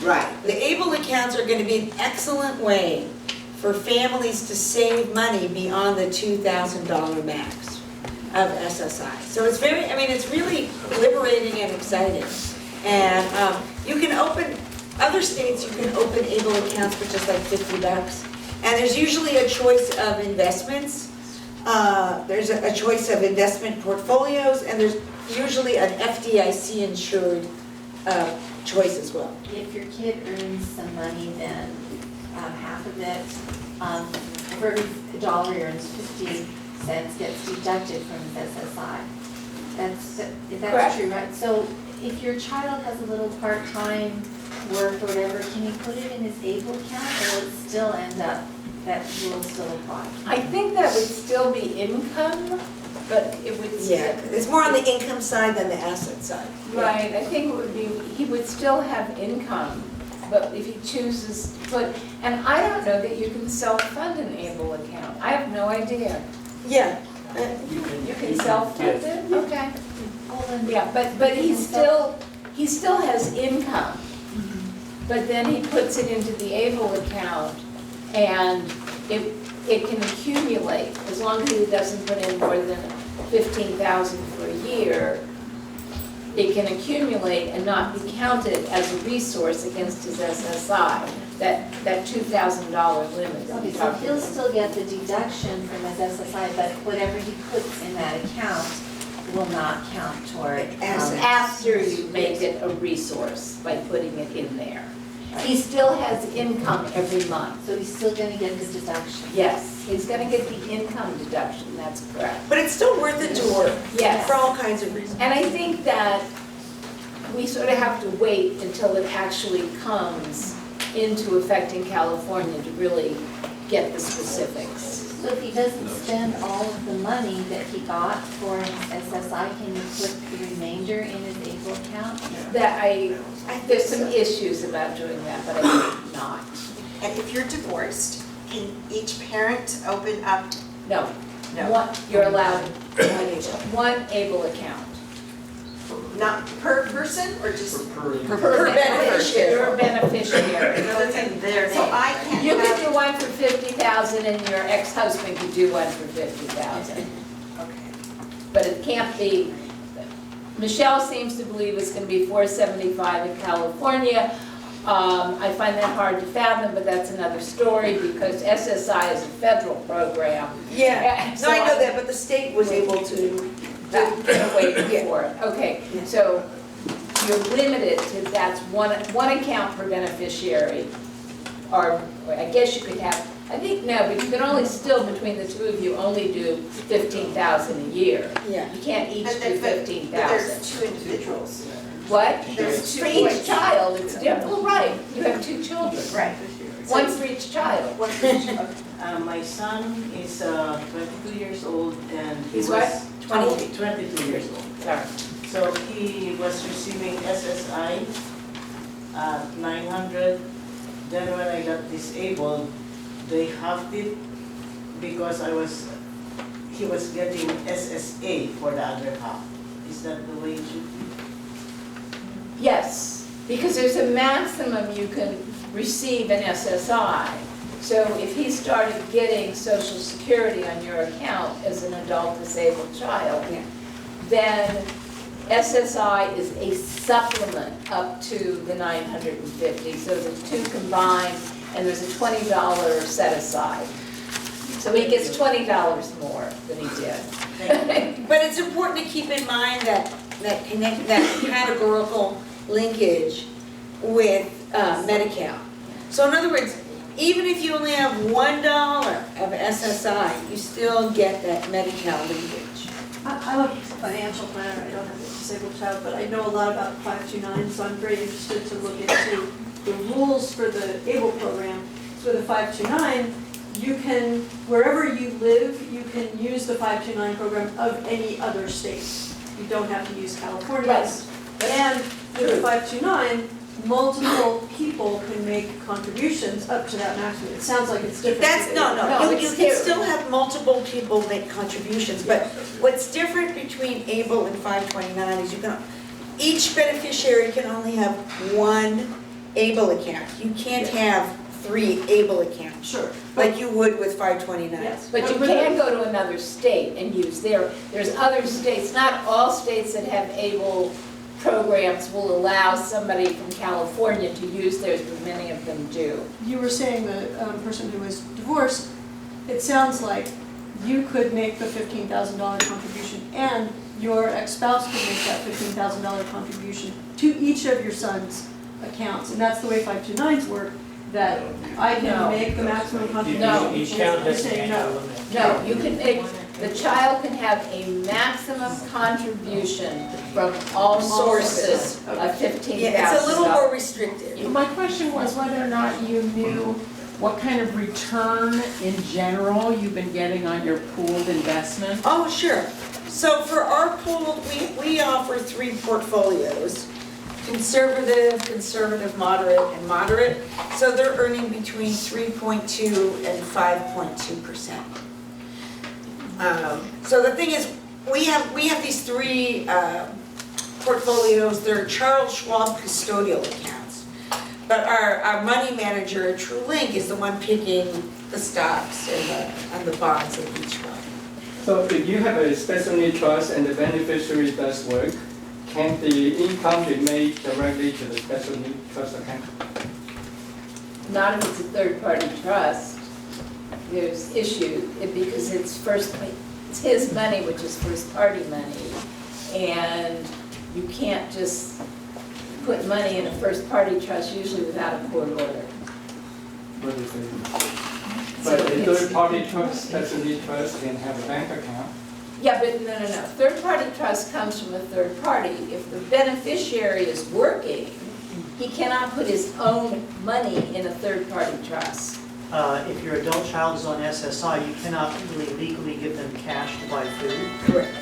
right. The ABLE accounts are going to be an excellent way for families to save money beyond the $2,000 max of SSI. So it's it's really liberating and exciting. And you can open, other states you can open ABLE accounts for just like $50. And there's usually a choice of investments. There's a choice of investment portfolios, and there's usually an FDIC insured choice as well. If your kid earns some money, then half of it, for every dollar he earns, 50 cents gets deducted from his SSI. That's Correct. true, right? So if your child has a little part-time work or whatever, can you put it in his ABLE account, or will it still end up, that rule still apply? I think that would still be income, but it would. Yeah, it's more on the income side than the asset side. Right, I think it would be, he would still have income, but if he chooses to put, and I don't know that you can self-fund an ABLE account. I have no idea. Yeah. You can self-fund it? Okay. Well, then, Yeah, but he still has income. But then he puts it into the ABLE account, and it can accumulate, as long as he doesn't put in more than $15,000 for a year. It can accumulate and not be counted as a resource against his SSI, that $2,000 limit that we Okay, so talked he'll about. still get the deduction from his SSI, but whatever he puts in that account will not count toward. Assets. After you make it a resource by putting it in there. He still has income every month. So he's still gonna get the deduction. Yes, he's gonna get the income deduction, that's correct. But it's still worth it to work. Yes. For all kinds of reasons. And I think that we sort of have to wait until it actually comes into effect in California to really get the specifics. So if he doesn't spend all of the money that he got for his SSI, can you put the remainder in his ABLE account? That there's some issues about doing that, but I think not. And if you're divorced, can each parent open up? No. No. You're allowed one ABLE account. Not per person or just? Per beneficiary. You're a beneficiary. Another thing there, so I can't You could have. do one for 50,000 and your ex-husband could do one for 50,000. Okay. But it can't be Michelle seems to believe it's gonna be $475 in California. I find that hard to fathom, but that's another story because SSI is a federal program. Yeah, So no, I know that, but the state was able to, Get away for it, okay, Yeah. so you're limited to, that's one account per beneficiary. Or I guess you could have, I think, no, but you can only still, between the two of you, only do 15,000 a year. yeah. You can't each But do there- but 15,000. there's two individuals. What? There's For two each points. child, it's different, well, right, you have two children. Right. One for each child. My son is 22 years old and he He's was what? 22 years old. Sorry. So he was receiving SSI at 900. Then when I got disabled, they halved it because he was getting SSA for the other half. Is that the way it should be? Yes, because there's a maximum you can receive in SSI. So if he started getting Social Security on your account as an adult disabled child, Yeah. then SSI is a supplement up to the 950. So the two combined, and there's a $20 set aside. So he gets $20 more than he did. But it's important to keep in mind that categorical linkage with Medi-Cal. So in other words, even if you only have $1 of SSI, you still get that Medi-Cal linkage. I'm a financial planner, I don't have a disabled child, but I know a lot about 529, so I'm very interested to look into the rules for the ABLE program. So with the 529, you can, wherever you live, you can use the 529 program of any other state. You don't have to use California's. And with the 529, multiple people can make contributions up to that maximum. It sounds like it's different. That's, no, No, you it's can here. still have multiple people make contributions, but what's different between ABLE and 529 is each beneficiary can only have one ABLE account. You can't have 3 ABLE accounts, Sure. like you would with 529. Yes. But you can go to another state and use there's other states, not all states that have ABLE programs will allow somebody from California to use theirs, but many of them do. You were saying the person who was divorced, it sounds like you could make the $15,000 contribution and your ex-spouse could make that $15,000 contribution to each of your son's accounts. And that's the way 529s work, that I No. can make the maximum contribution. No. Each count You're has an saying annual no. limit. No, you can make, the child can have a maximum contribution from all sources of $15,000. Yeah, it's a little more restricted. My question was whether or not you knew what kind of return in general you've been getting on your pooled investment? Oh, sure. So for our pool, we offer 3 portfolios. Conservative, moderate, and moderate. So they're earning between 3.2 and 5.2%. So the thing is, we have these 3 portfolios. They're Charles Schwab custodial accounts. But our money manager, TrueLink, is the one picking the stocks and the bonds of each one. So if you have a special need trust and the beneficiary does work, can the income be made directly to the special need trust account? Not if it's a third-party trust. There's issue, because it's his money, which is first-party money. And you can't just put money in a first-party trust, usually without a court order. What is it? So But a it's- third-party trust, special need trust can have a bank account. Yeah, but no. Third-party trust comes from a third party. If the beneficiary is working, he cannot put his own money in a third-party trust. If your adult child is on SSI, you cannot really legally give them cash to buy food. Correct.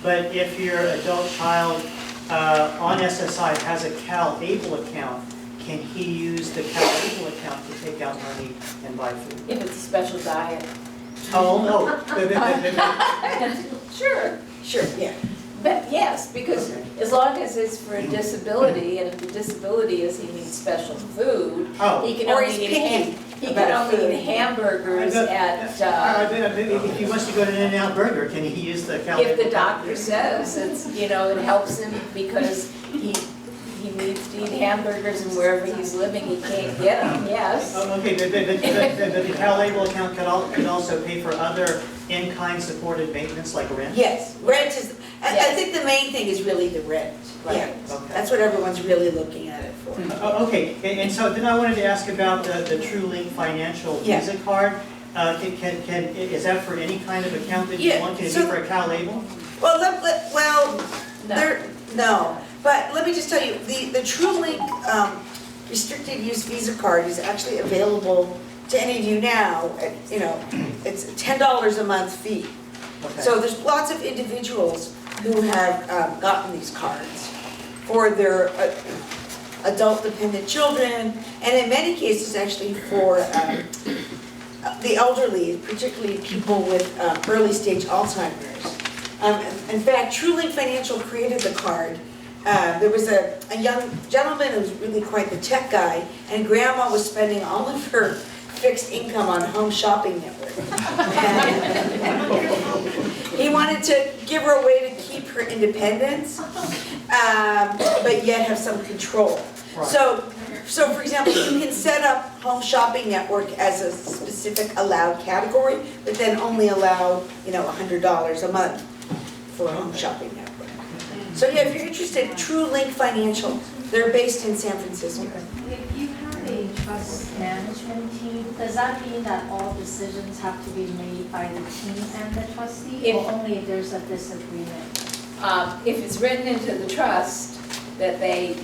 But if your adult child on SSI has a Cal Able account, can he use the Cal Able account to take out money and buy food? If it's a special diet. Oh, no. Sure. Sure, yeah. But yes, because as long as it's for a disability, and if the disability is he needs special food, Oh, he can Or only he's eat picky. He can about only food. eat hamburgers at, If he wants to go to In-N-Out Burger, can he use the Cal? if the doctor says it's, it helps him because he needs to eat hamburgers and wherever he's living, he can't get them, yes. Oh, okay, but the Cal Able account could also pay for other in-kind supported maintenance like rent? Yes, rent is, I Yes. think the main thing is really the rent. Yeah, Okay. that's what everyone's really looking at it for. Okay, and so then I wanted to ask about the TrueLink financial Yeah. Visa card. Is that for any kind of account that you Yeah, want? Can it so- be for a Cal Able? Well, No. no, but let me just tell you, the TrueLink restricted use Visa card is actually available to any of you now. It's $10 a month fee. Okay. So there's lots of individuals who have gotten these cards for their adult dependent children, and in many cases actually for the elderly, particularly people with early stage Alzheimer's. In fact, TrueLink Financial created the card. There was a young gentleman who was really quite the tech guy, and grandma was spending all of her fixed income on Home Shopping Network. He wanted to give her a way to keep her independence, but yet have some control. Right. So for example, you can set up Home Shopping Network as a specific allowed category, but then only allow, $100 a month for Home Shopping Network. So yeah, if you're interested, TrueLink Financial, they're based in San Francisco. If you have a trust management team, does that mean that all decisions have to be made by the team and the trustee, or only if there's a disagreement? If it's written into the trust that they,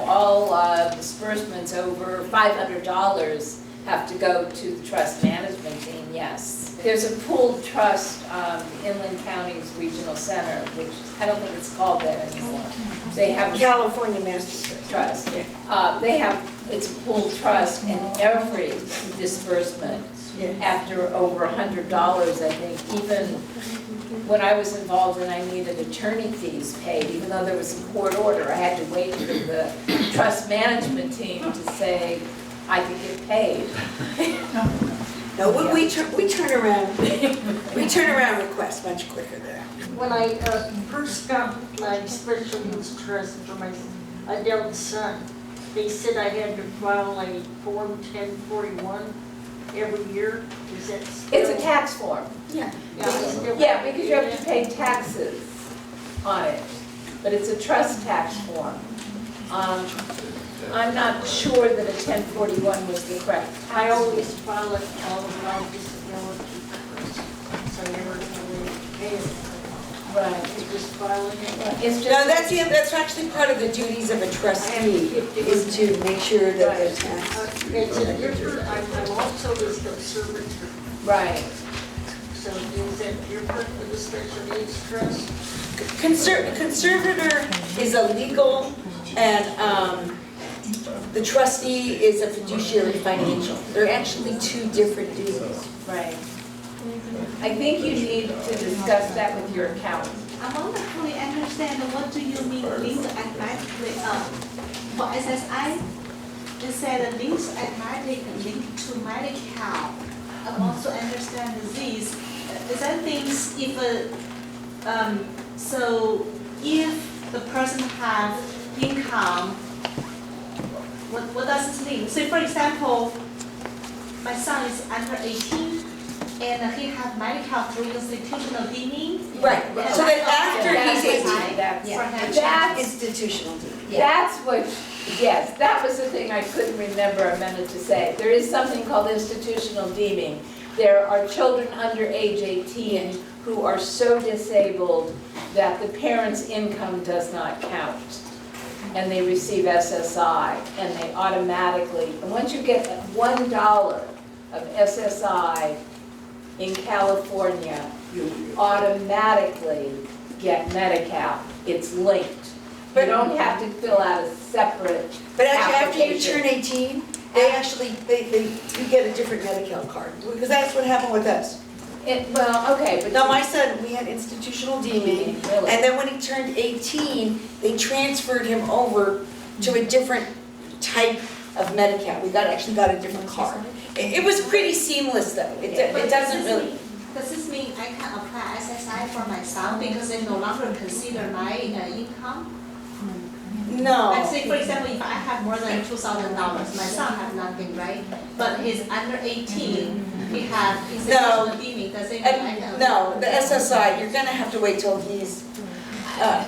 all disbursements over $500 have to go to the trust management team, yes. There's a pooled trust, Inland County's Regional Center, which I don't think it's called that anymore. They have a California Master Trust. trust. It's a pooled trust, and every disbursement after over $100, I think, even when I was involved and I needed attorney fees paid, even though there was a court order, I had to wait for the trust management team to say I could get paid. No, we turn around requests much quicker than that. When I first got my special needs trust for my adult son, they said I had to file a Form 1041 every year. Is that still? It's a tax form. Yeah. Yeah, because you have to pay taxes on it, but it's a trust tax form. I'm not sure that a 1041 was the correct. I always file it all around disability trust, so I never really pay it. Right. It's just filing it. It's No, just, that's actually part of the duties of a trustee, is to make sure that the tax. It's a different, I'm also the conservator, right. so is that different for the special needs trust? Conservator is a legal, and the trustee is a fiduciary financial. They're actually two different duties. Right. I think you need to discuss that with your accountant. I want to fully understand what do you mean links automatically for SSI? You said links automatically linked to my account. I want to understand this. Is that things if so if the person has income, what does this mean? So for example, my son is under 18 and he has medical through institutional deeming. Right, so that after he's 18, That's institutional duty. That's what, yes, that was the thing I couldn't remember a minute to say. There is something called institutional deeming. There are children under age 18 who are so disabled that the parent's income does not count. And they receive SSI, and they automatically, and once you get $1 of SSI in California, you automatically get Medi-Cal. It's linked. You don't have to fill out a separate But actually, after you application. turn 18, you get a different Medi-Cal card, because that's what happened with us. Well, okay, but. Now, my son, we had institutional deeming, Really? and then when he turned 18, they transferred him over to a different type of Medi-Cal. We actually got a different card. It was pretty seamless though. It doesn't really. Does this mean I can apply SSI for myself because they no longer consider my income? No. Like say, for example, if I have more than $2,000, my son have nothing, right? But he's under 18, he have institutional deeming, does it mean I can? No, the SSI, you're gonna have to wait till he's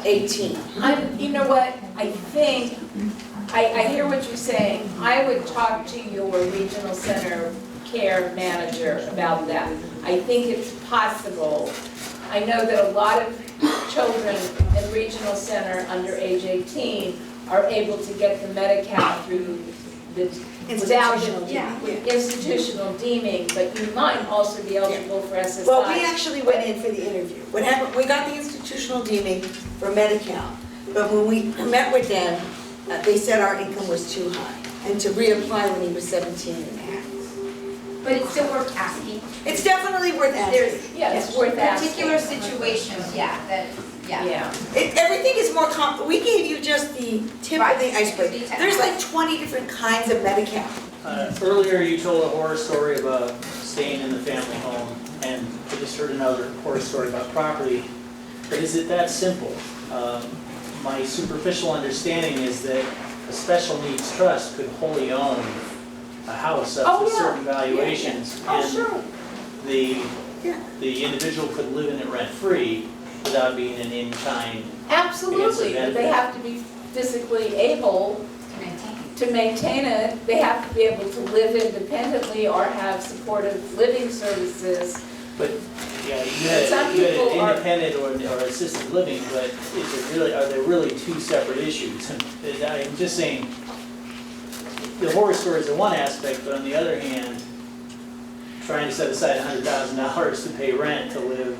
18. You know what, I think, I hear what you're saying. I would talk to your regional center care manager about that. I think it's possible. I know that a lot of children in regional center under age 18 are able to get the Medi-Cal through the institutional deeming, but you might also be eligible for SSI. Well, we actually went in for the interview. What happened, we got the institutional deeming for Medi-Cal, but when we met with them, they said our income was too high, and to reapply when he was 17 and a half. But it's still worth asking. It's definitely worth asking. It's worth asking. Particular situations, yeah. Everything is more we gave you just the tip of the iceberg. Right. There's like 20 different kinds of Medi-Cal. Earlier you told a horror story about staying in the family home, and I just heard another horror story about property. But is it that simple? My superficial understanding is that a special needs trust could wholly own a house up to certain valuations. And the individual could live in it rent-free without being an in-kind. Absolutely, but they have to be physically able to maintain it. They have to be able to live independently or have supportive living services. But, yeah, you had independent or assisted living, but are there really two separate issues? I'm just saying, the horror stories are one aspect, but on the other hand, trying to set aside $100,000 to pay rent to live,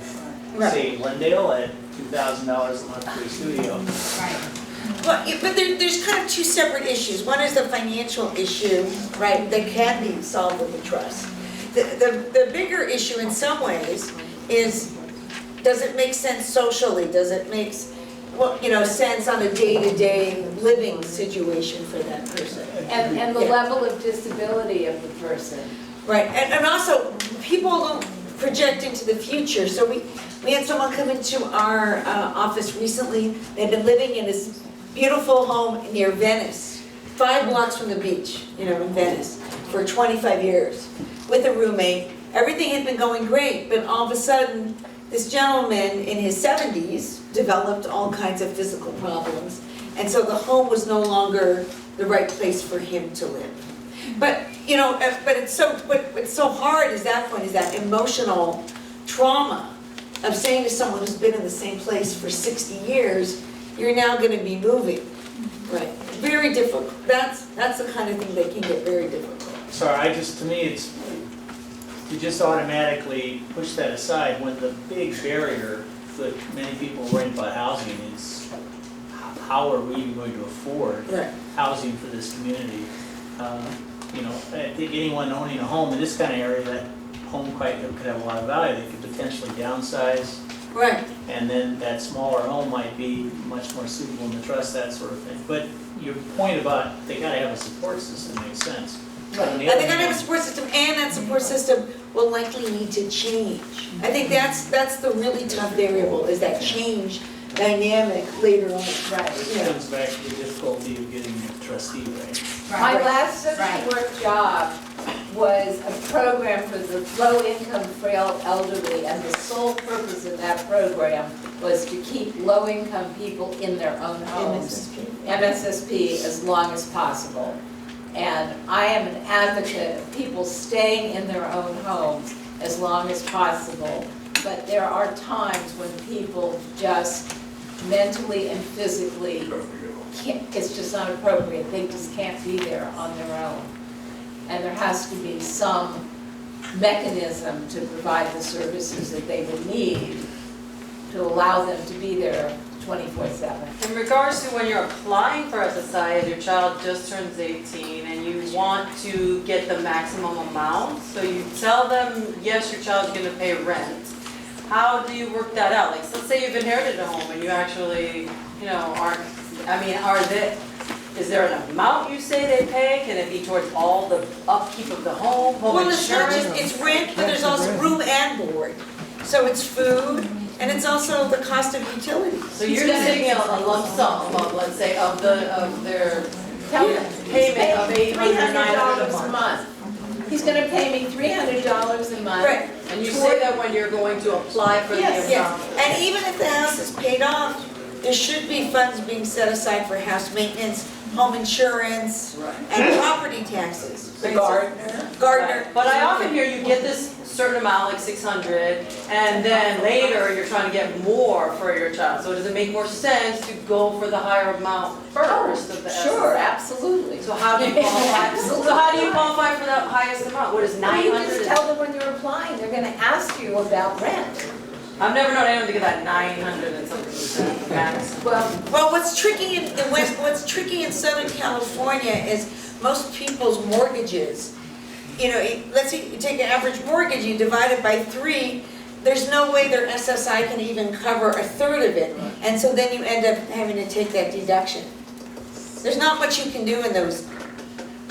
say, in Glendale at $2,000 a month for a studio. Right. Well, but there's kind of two separate issues. One is the financial issue, right, that can be solved with a trust. The bigger issue in some ways is, does it make sense socially? Does it make sense on a day-to-day living situation for that person? And the level of disability of the person. Right, and also, people don't project into the future. So we had someone come into our office recently. They've been living in this beautiful home near Venice, 5 blocks from the beach, in Venice, for 25 years, with a roommate. Everything had been going great, but all of a sudden, this gentleman in his 70s developed all kinds of physical problems. And so the home was no longer the right place for him to live. But, what's so hard is that emotional trauma of saying to someone who's been in the same place for 60 years, you're now going to be moving. Right. Very difficult. That's the kind of thing that can get very difficult. Sorry, to me, you just automatically push that aside when the big barrier that many people worry about housing is how are we even going to afford housing for this community? I think anyone owning a home in this kind of area, that home could have a lot of value. They could potentially downsize. Right. And then that smaller home might be much more suitable in the trust, that sort of thing. But your point about they got to have a support system makes sense. Right. And they got to have a support system, and that support system will likely need to change. I think that's the really tough variable, is that change dynamic later on. Right. It comes back to the difficulty of getting a trustee, right? My last social work job was a program for the low-income frail elderly, and the sole purpose of that program was to keep low-income people in their own homes, MSSP, as long as possible. And I am an advocate of people staying in their own homes as long as possible, but there are times when people just mentally and physically it's just not appropriate. They just can't be there on their own. And there has to be some mechanism to provide the services that they would need to allow them to be there 24/7. In regards to when you're applying for SSI and your child just turns 18 and you want to get the maximum amount, so you tell them, yes, your child's going to pay rent. How do you work that out? Like, let's say you've inherited a home and you actually, Is there an amount you say they pay? Can it be towards all the upkeep of the home Well, it's not insurance? just, it's rent, but there's also room and board. So it's food, and it's also the cost of utilities. So you're taking a lump sum of, let's say, of their payment of $800, $900 a month. He's gonna pay me $300 a month. Right. And you say that when you're going to apply for the Yes, amount? yes. And even if the house is paid off, there should be funds being set aside for house maintenance, home insurance, and property taxes. The gardener. Gardener. But I often hear you get this certain amount, like 600, and then later you're trying to get more for your child. So does it make more sense to go for the higher amount first of the Sure, SSI? absolutely. So how do you qualify? So how do you qualify for the highest amount? What is You 900? just tell them when you're applying, they're gonna ask you about rent. I've never known anyone to get that 900 and something percent max. Well, what's tricky in the West, what's tricky in Southern California is most people's mortgages. You know, let's say you take an average mortgage, you divide it by 3, there's no way their SSI can even cover a third of it. And so then you end up having to take that deduction. There's not much you can do in those,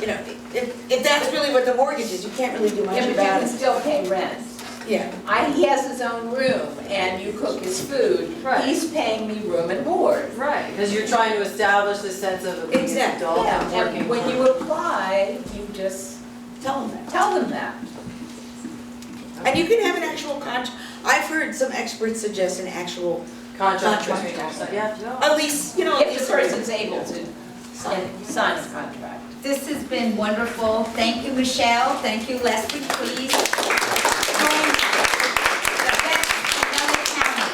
you know, if that's really what the mortgage is, you can't really do much Yeah, but you about can it. still pay rent. Yeah. He has his own room, and you cook his food. Right. He's paying me room and board. Right, because you're trying to establish this sense of being an Exactly. adult Yeah, and working. and when you apply, you just Tell them that. tell them that. And you can have an actual contract. I've heard some experts suggest an actual Contract Contract. between yourself, yeah, no. at least, you know, at If least the person's able to sign a contract. This has been wonderful. Thank you, Michelle. Thank you, Leslie, please. Join the best in LA County.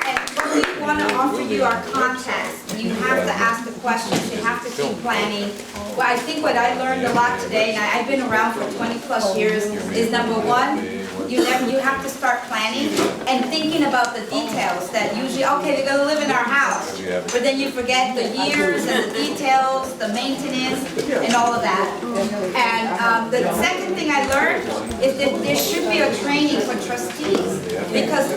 And when we want to offer you our contacts, you have to ask the questions, you have to keep planning. Well, I think what I learned a lot today, and I've been around for 20+ years, is number one, you have to start planning and thinking about the details that usually, okay, they're gonna live in our house. But then you forget the years and the details, the maintenance, and all of that. And the second thing I learned is that there should be a training for trustees. Because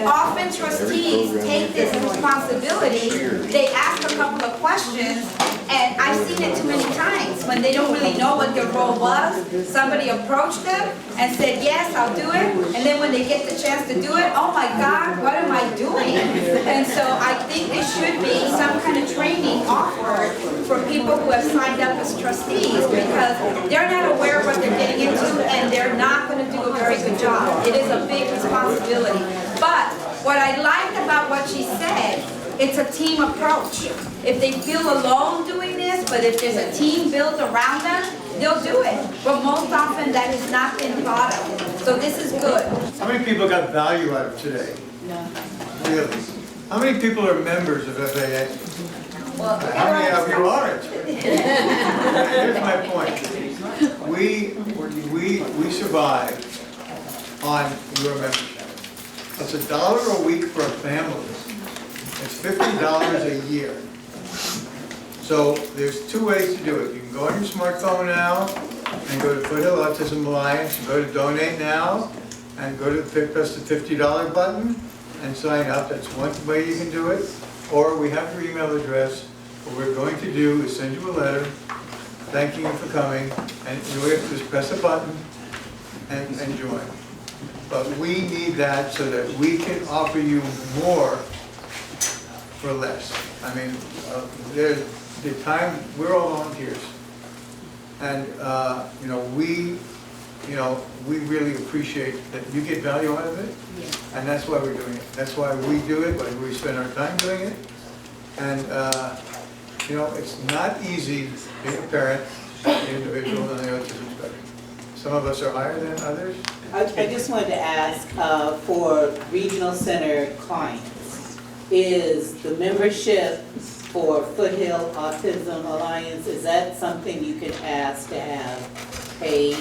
often trustees take this responsibility, they ask a couple of questions, and I've seen it too many times, when they don't really know what their role was, somebody approached them and said, yes, I'll do it, and then when they get the chance to do it, oh my God, what am I doing? And so I think there should be some kind of training offered for people who have signed up as trustees, because they're not aware of what they're getting into, and they're not gonna do a very good job. It is a big responsibility. But what I liked about what she said, it's a team approach. If they feel alone doing this, but if there's a team built around them, they'll do it. But most often that has not been thought of. So this is good. How many people got value out of today? Really? How many people are members of FAA? Well, How many of you aren't? Here's my point. We survive on your membership. It's $1 a week for a family. It's $50 a year. So there's 2 ways to do it. You can go on your smartphone now and go to Foothill Autism Alliance, and go to Donate Now, and go to press the $50 button and sign up. That's one way you can do it. Or we have your email address. What we're going to do is send you a letter thanking you for coming, and you have to just press a button and join. But we need that so that we can offer you more for less. I mean, there's the time, we're all volunteers. And, we really appreciate that you get value out of it. And that's why we're doing it. That's why we do it, why we spend our time doing it. And, it's not easy being a parent, an individual on the autism spectrum. Some of us are higher than others. I just wanted to ask, for regional center clients, is the membership for Foothill Autism Alliance, is that something you could ask to have paid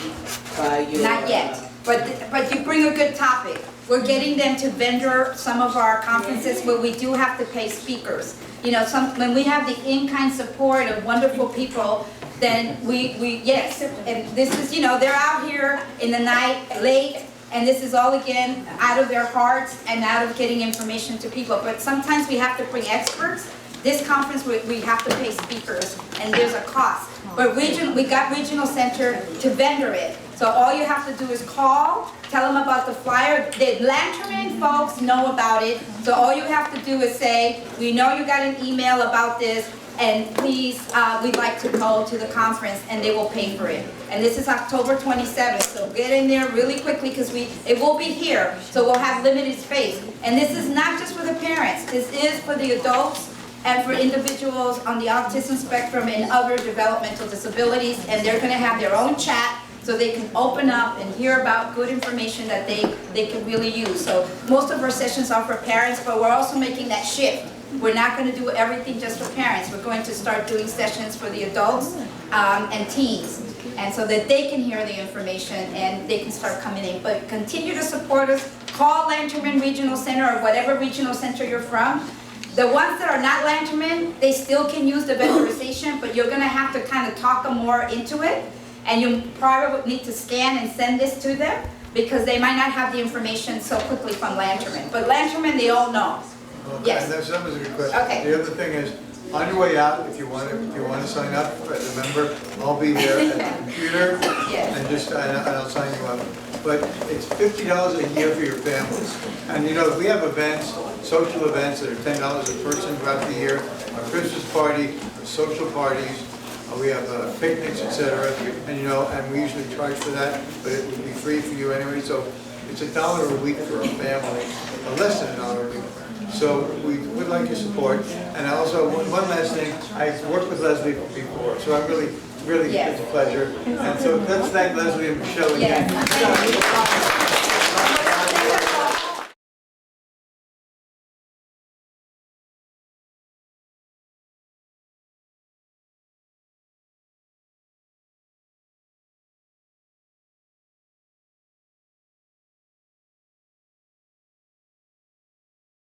by your? Not yet, but you bring a good topic. We're getting them to vendor some of our conferences where we do have to pay speakers. When we have the in-kind support of wonderful people, then yes, and this is, they're out here in the night, late, and this is all again out of their hearts and out of getting information to people. But sometimes we have to bring experts This conference, we have to pay speakers, and there's a cost. But we got Regional Center to vendor it. So all you have to do is call, tell them about the flyer. The Lanterman folks know about it, so all you have to do is say, we know you got an email about this, and please, we'd like to go to the conference, and they will pay for it. And this is October 27th, so get in there really quickly, because it will be here, so we'll have limited space. And this is not just for the parents, this is for the adults and for individuals on the autism spectrum and other developmental disabilities, and they're gonna have their own chat, so they can open up and hear about good information that they can really use. So most of our sessions are for parents, but we're also making that shift. We're not going to do everything just for parents. We're going to start doing sessions for the adults and teens, and so that they can hear the information and they can start coming in. But continue to support us. Call Lanterman Regional Center or whatever regional center you're from. The ones that are not Lanterman, they still can use the vendorization, but you're going to have to kind of talk them more into it. And you probably need to scan and send this to them because they might not have the information so quickly from Lanterman. But Lanterman, they all know. Yes. And that was a good question. Okay. The other thing is, on your way out, if you want to sign up as a member, I'll be there at the computer and I'll sign you up. But it's $50 a year for your families. And you know, we have events, social events that are $10 a person throughout the year. Our Christmas party, our social parties, we have picnics, etc. And you know, and we usually charge for that, but it would be free for you anyway. So it's $1 a week for a family, or less than $1 a week. So we would like your support. And also, one last thing, I've worked with Leslie before, so I'm really, it's a pleasure. And so let's thank Leslie and Michelle again. Yes.